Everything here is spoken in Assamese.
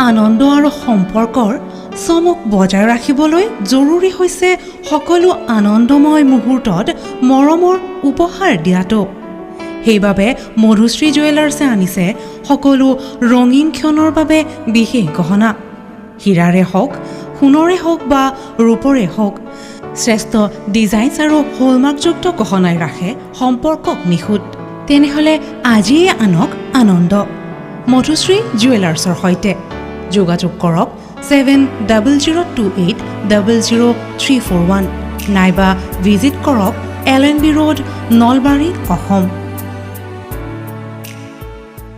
আনন্দ আৰু সম্পৰ্কৰ চমক বজাই ৰাখিবলৈ জৰুৰী হৈছে সকলো আনন্দময় মুহূৰ্তত মৰমৰ উপহাৰ দিয়াটো। সেইবাবে মধুশ্ৰী জুৱেলাৰ্ছে আনিছে সকলো ৰঙীন ক্ষণৰ বাবে বিশেষ গহনা। হীৰাৰে হওক, সোণৰে হওক বা ৰূপৰে হওক, শ্ৰেষ্ঠ ডিজাইনছ আৰু হলমাৰ্কযুক্ত গহনাই ৰাখে সম্পৰ্কক নিখুঁত। তেনেহ'লে আজিয়ে আনক আনন্দ মধুশ্ৰী জুৱেলাৰ্ছৰ সৈতে। যোগাযোগ কৰক 7028000341 নাইবা ভিজিট কৰক LNB ৰোড, নলবাৰী, অসম।